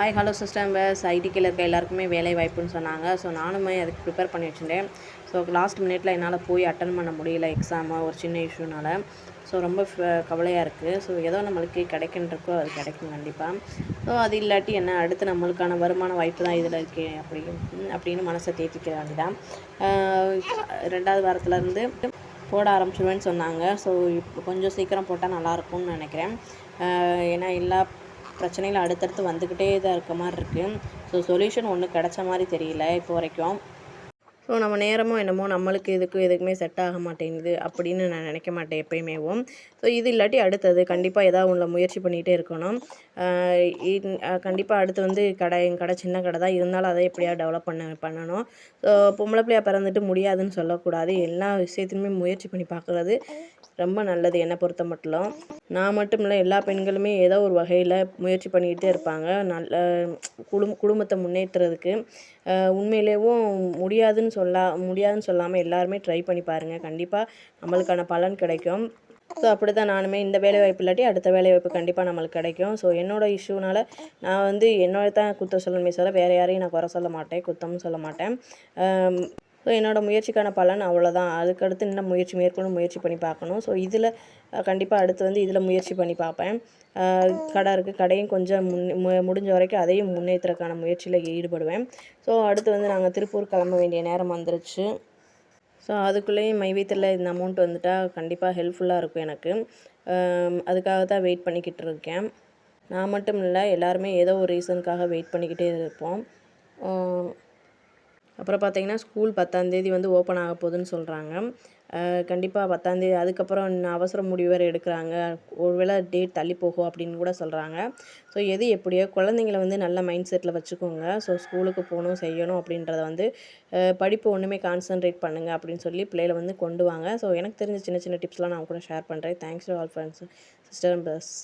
Hi hello sisters ஐடிக்கில் இருக்க எல்லாருக்குமே வேலை வாய்ப்புன்னு சொன்னாங்க. ஸோ நானுமே அதுக்கு ப்ரிப்பேர் பண்ணி வச்சுட்டேன். ஸோ லாஸ்ட் மினிட்ல என்னால் போய் அட்டன் பண்ண முடியல எக்ஸாமு ஒரு சின்ன இஷ்யூனால. ஸோ ரொம்ப கவலையாக இருக்குது. ஸோ ஏதோ நம்மளுக்கு கிடைக்குன்றக்கோ அது கிடைக்கும் கண்டிப்பாக. ஸோ அது இல்லாட்டி என்ன அடுத்து நம்மளுக்கான வருமான வாய்ப்பு தான் இதில் இருக்கே அப்படின்னு மனசை தேற்றிக்க வேண்டியதான். 2வது வாரத்துலேருந்து போட ஆரம்பிச்சிடுவேன்னு சொன்னாங்க. ஸோ இப்போ கொஞ்சம் சீக்கிரம் போட்டால் நல்லாயிருக்கும்னு நினைக்கிறேன். ஏன்னா எல்லா பிரச்சனைகள் அடுத்தடுத்து வந்துக்கிட்டே தான் இருக்க மாதிரி இருக்குது. ஸோ சொல்யூஷன் ஒன்றும் கிடச்ச மாதிரி தெரியல இப்போ வரைக்கும். ஸோ நம்ம நேரமோ என்னமோ நம்மளுக்கு எதுக்குமே செட் ஆக மாட்டேங்குது அப்படின்னு நான் நினைக்க மாட்டேன் எப்பயுமேவும். ஸோ இது இல்லாட்டி அடுத்தது கண்டிப்பாக ஏதாவது ஒன்றில் முயற்சி பண்ணிகிட்டே இருக்கணும். கண்டிப்பாக அடுத்து வந்து என் கடை சின்ன கடை தான் இருந்தாலும் அதை எப்படியா டெவலப் பண்ணணும். ஸோ பொம்பளை பிள்ளையாக பிறந்துட்டு முடியாதுன்னு சொல்லக்கூடாது. எல்லா விஷயத்துலையுமே முயற்சி பண்ணி பார்க்குறது ரொம்ப நல்லது என்னை பொறுத்த மட்டும். நான் மட்டும் இல்லை, எல்லா பெண்களுமே ஏதோ ஒரு வகையில் முயற்சி பண்ணிக்கிட்டே இருப்பாங்க நல்ல குடும்பத்தை முன்னேற்றுறதுக்கு. உண்மையிலேயும் முடியாதுன்னு சொல்லாமல் எல்லாருமே ட்ரை பண்ணி பாருங்கள். கண்டிப்பாக நம்மளுக்கான பலன் கிடைக்கும். ஸோ அப்படி தான் நானுமே இந்த வேலைவாய்ப்பு இல்லாட்டி அடுத்த வேலைவாய்ப்பு கண்டிப்பாக நம்மளுக்கு கிடைக்கும். ஸோ என்னோடய இஷ்யூனால் நான் வந்து என்னோட தான் குற்றம் சொல்லணுமே சொல்ல வேறு யாரையும் நான் குறை சொல்ல மாட்டேன், குத்தம்னு சொல்ல மாட்டேன். ஸோ என்னோடய முயற்சிக்கான பலன் அவ்வளோதான். அதுக்கடுத்து இன்னும் மேற்கொண்டு முயற்சி பண்ணி பார்க்கணும். ஸோ இதில் கண்டிப்பாக அடுத்து வந்து இதில் முயற்சி பண்ணி பார்ப்பேன். கடை இருக்குது, கடையும் கொஞ்சம் முடிஞ்ச வரைக்கும் அதையும் முன்னேற்றக்கான முயற்சியில் ஈடுபடுவேன். ஸோ அடுத்து வந்து நாங்கள் திருப்பூர் கிளம்ப வேண்டிய நேரம் வந்துருச்சு. ஸோ அதுக்குள்ளேயும் மைவீத்தில் இந்த அமௌண்ட் வந்துட்டால் கண்டிப்பாக ஹெல்ப்ஃபுல்லாக இருக்கும் எனக்கு. அதுக்காக தான் வெயிட் பண்ணிக்கிட்டு இருக்கேன். நான் மட்டும் இல்லை, எல்லாருமே ஏதோ ஒரு ரீசனுக்காக வெயிட் பண்ணிக்கிட்டே இருப்போம். அப்புறம் பார்த்திங்கன்னா ஸ்கூல் 10ஆந்தேதி வந்து ஓப்பன் ஆக போகுதுன்னு சொல்கிறாங்க. கண்டிப்பாக 10ஆந்தேதி அதுக்கப்புறம் அவசர முடிவு வேறு எடுக்கிறாங்க. ஒருவேளை டேட் தள்ளி போகும் அப்படின்னு கூட சொல்கிறாங்க. ஸோ எது எப்படியோ குழந்தைங்கள வந்து நல்ல மைண்ட் செட்டில் வச்சுக்கோங்க. ஸோ ஸ்கூலுக்கு போகணும் செய்யணும் அப்படின்றத வந்து படிப்பு ஒன்றுமே கான்சன்ட்ரேட் பண்ணுங்கள் அப்படின்னு சொல்லி பிள்ளைகளை வந்து கொண்டு வாங்க. ஸோ எனக்கு தெரிஞ்ச சின்ன சின்ன டிப்ஸ்லாம் நான் கூட ஷேர் பண்ணுறேன். Thanks to all friends, sister and brothers.